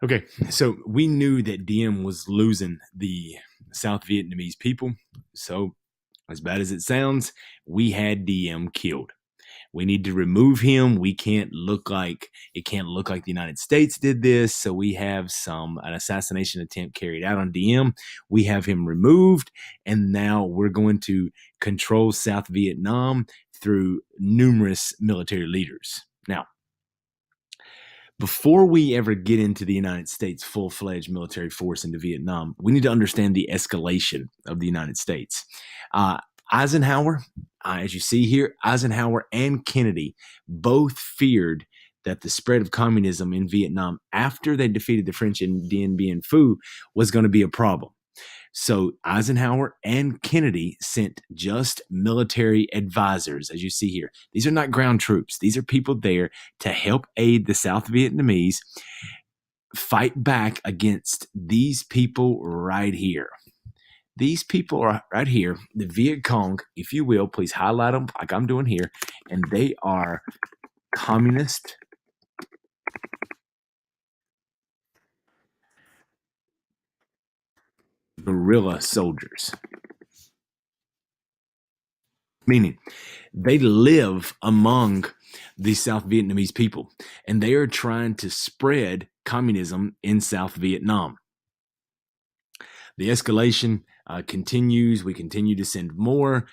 Okay, so we knew that Diem was losing the South Vietnamese people. So, as bad as it sounds, we had Diem killed. We need to remove him. We can't look like it can't look like the United States did this. So we have an assassination attempt carried out on Diem. We have him removed, and now we're going to control South Vietnam through numerous military leaders. Now, before we ever get into the United States full-fledged military force into Vietnam, we need to understand the escalation of the United States. Uh, Eisenhower, as you see here, Eisenhower and Kennedy both feared that the spread of communism in Vietnam after they defeated the French in Dien Bien Phu was going to be a problem. So Eisenhower and Kennedy sent just military advisors, as you see here. These are not ground troops. These are people there to help aid the South Vietnamese fight back against these people right here. These people are right here, the Viet Cong, if you will, please highlight them like I'm doing here. And they are communist guerrilla soldiers. Meaning they live among the South Vietnamese people, and they are trying to spread communism in South Vietnam. The escalation continues. We continue to send more.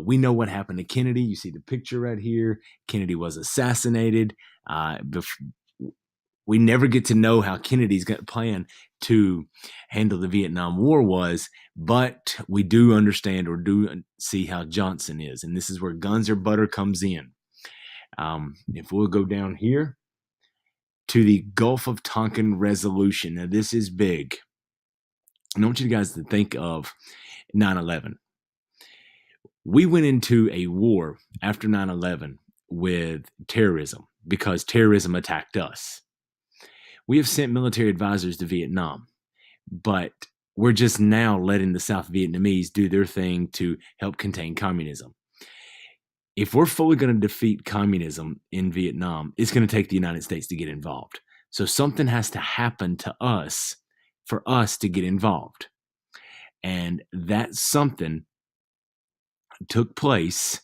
We know what happened to Kennedy. You see the picture right here. Kennedy was assassinated. We never get to know how Kennedy's plan to handle the Vietnam War was, but we do understand or do see how Johnson is. And this is where Guns or Butter comes in. If we'll go down here to the Gulf of Tonkin resolution. Now, this is big. I want you guys to think of 9/11. We went into a war after 9/11 with terrorism because terrorism attacked us. We have sent military advisors to Vietnam, but we're just now letting the South Vietnamese do their thing to help contain communism. If we're fully going to defeat communism in Vietnam, it's going to take the United States to get involved. So something has to happen to us for us to get involved. And that something took place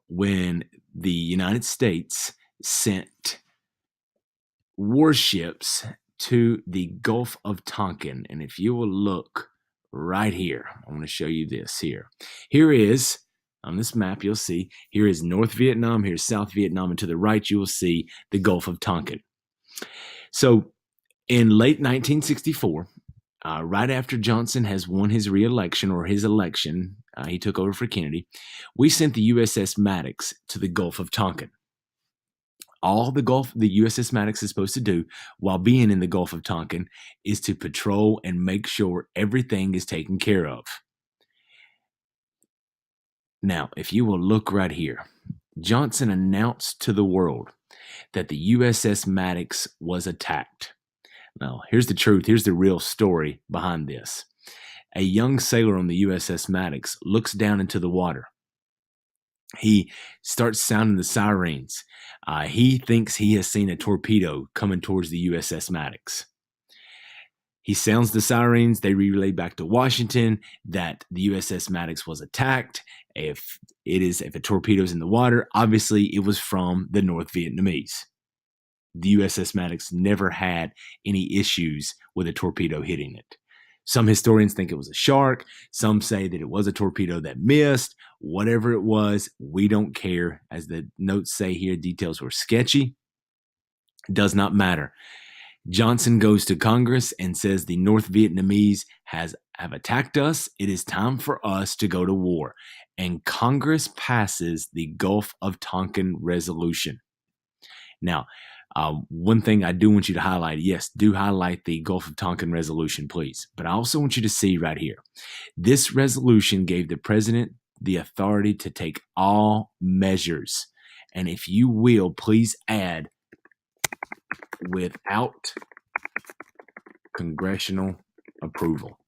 when the United States sent warships to the Gulf of Tonkin. And if you will look right here, I want to show you this here. Here is, on this map, you'll see, here is North Vietnam, here's South Vietnam, and to the right, you will see the Gulf of Tonkin. So in late 1964, right after Johnson has won his re-election or his election, he took over for Kennedy, we sent the USS Maddox to the Gulf of Tonkin. All the USS Maddox is supposed to do while being in the Gulf of Tonkin is to patrol and make sure everything is taken care of. Now, if you will look right here, Johnson announced to the world that the USS Maddox was attacked. Now, here's the truth. Here's the real story behind this. A young sailor on the USS Maddox looks down into the water. He starts sounding the sirens. He thinks he has seen a torpedo coming towards the USS Maddox. He sounds the sirens. They relay back to Washington that the USS Maddox was attacked. If a torpedo is in the water, obviously it was from the North Vietnamese. The USS Maddox never had any issues with a torpedo hitting it. Some historians think it was a shark. Some say that it was a torpedo that missed. Whatever it was, we don't care. As the notes say here, details were sketchy. It does not matter. Johnson goes to Congress and says the North Vietnamese have attacked us. It is time for us to go to war. And Congress passes the Gulf of Tonkin resolution. Now, one thing I do want you to highlight, yes, do highlight the Gulf of Tonkin resolution, please. But I also want you to see right here, this resolution gave the president the authority to take all measures. And if you will, please add, without congressional approval.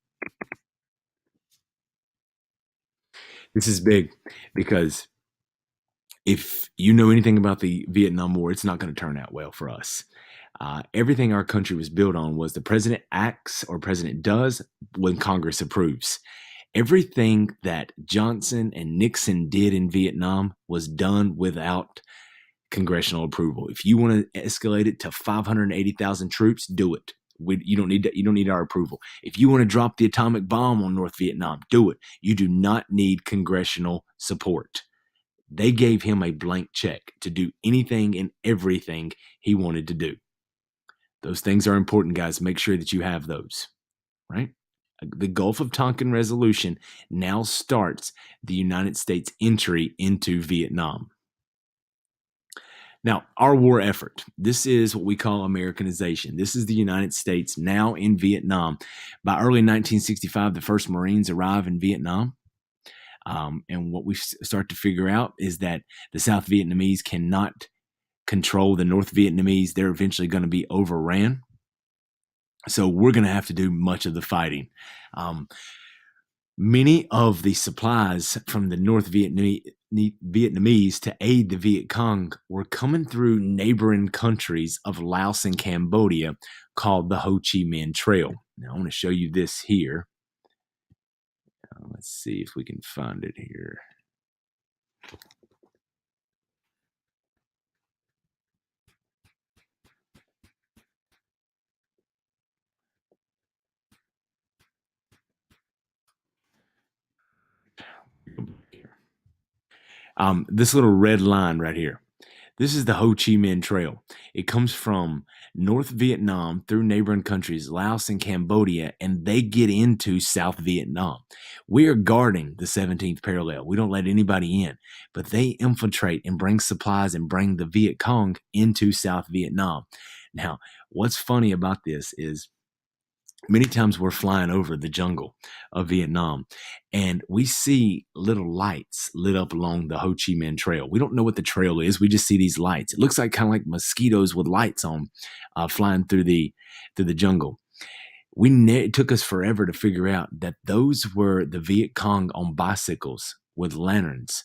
This is big because if you know anything about the Vietnam War, it's not going to turn out well for us. Everything our country was built on was the president acts or president does when Congress approves. Everything that Johnson and Nixon did in Vietnam was done without congressional approval. If you want to escalate it to 580,000 troops, do it. You don't need our approval. If you want to drop the atomic bomb on North Vietnam, do it. You do not need congressional support. They gave him a blank check to do anything and everything he wanted to do. Those things are important, guys. Make sure that you have those, right? The Gulf of Tonkin Resolution now starts the United States' entry into Vietnam. Now, our war effort, this is what we call Americanization. This is the United States now in Vietnam. By early 1965, the first Marines arrive in Vietnam. And what we start to figure out is that the South Vietnamese cannot control the North Vietnamese. They're eventually going to be overran. So we're going to have to do much of the fighting. Many of the supplies from the North Vietnamese to aid the Viet Cong were coming through neighboring countries of Laos and Cambodia called the Ho Chi Minh Trail. Now, I want to show you this here. Let's see if we can find it here. This little red line right here. This is the Ho Chi Minh Trail. It comes from North Vietnam through neighboring countries, Laos and Cambodia, and they get into South Vietnam. We are guarding the 17th parallel. We don't let anybody in, but they infiltrate and bring supplies and bring the Viet Cong into South Vietnam. Now, what's funny about this is many times we're flying over the jungle of Vietnam and we see little lights lit up along the Ho Chi Minh Trail. We don't know what the trail is. We just see these lights. It looks like kind of like mosquitoes with lights on flying through the jungle. It took us forever to figure out that those were the Viet Cong on bicycles with lanterns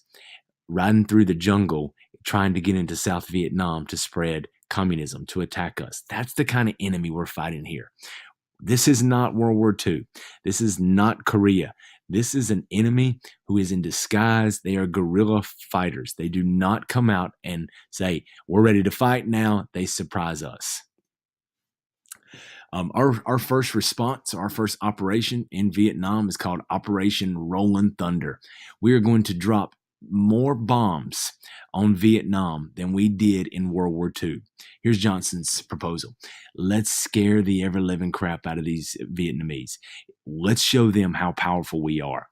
riding through the jungle trying to get into South Vietnam to spread communism, to attack us. That's the kind of enemy we're fighting here. This is not World War II. This is not Korea. This is an enemy who is in disguise. They are guerrilla fighters. They do not come out and say, we're ready to fight now. They surprise us. Our first response, our first operation in Vietnam is called Operation Rolling Thunder. We are going to drop more bombs on Vietnam than we did in World War II. Here's Johnson's proposal. Let's scare the ever-living crap out of these Vietnamese. Let's show them how powerful we are.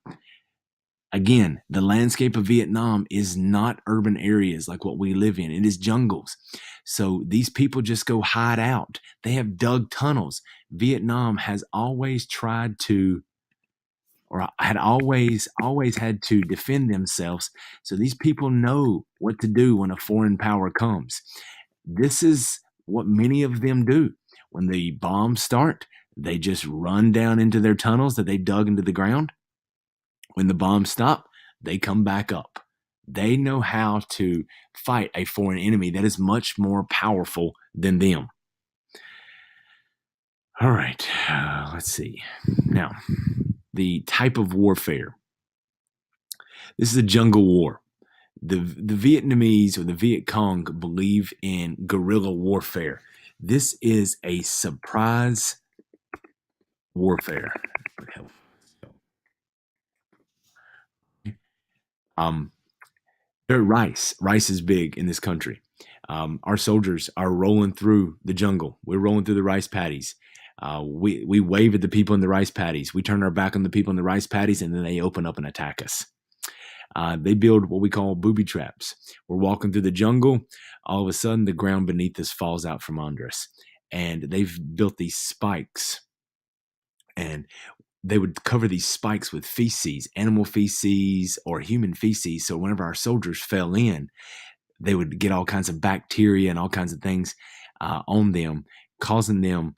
Again, the landscape of Vietnam is not urban areas like what we live in. It is jungles. So these people just go hide out. They have dug tunnels. Vietnam has always tried to, or had always had to defend themselves. So these people know what to do when a foreign power comes. This is what many of them do. When the bombs start, they just run down into their tunnels that they dug into the ground. When the bombs stop, they come back up. They know how to fight a foreign enemy that is much more powerful than them. All right, let's see. Now, the type of warfare. This is a jungle war. The Vietnamese or the Viet Cong believe in guerrilla warfare. This is a surprise warfare. Rice is big in this country. Our soldiers are rolling through the jungle. We're rolling through the rice paddies. We wave at the people in the rice paddies. We turn our back on the people in the rice paddies, and then they open up and attack us. They build what we call booby traps. We're walking through the jungle. All of a sudden, the ground beneath us falls out from under us. And they've built these spikes. And they would cover these spikes with feces, animal feces or human feces. So whenever our soldiers fell in, they would get all kinds of bacteria and all kinds of things on them, causing them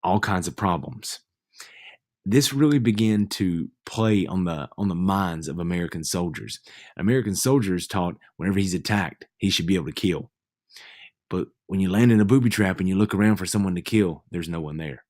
all kinds of problems. This really began to play on the minds of American soldiers. American soldiers taught whenever he's attacked, he should be able to kill. But when you land in a booby trap and you look around for someone to kill, there's no one there.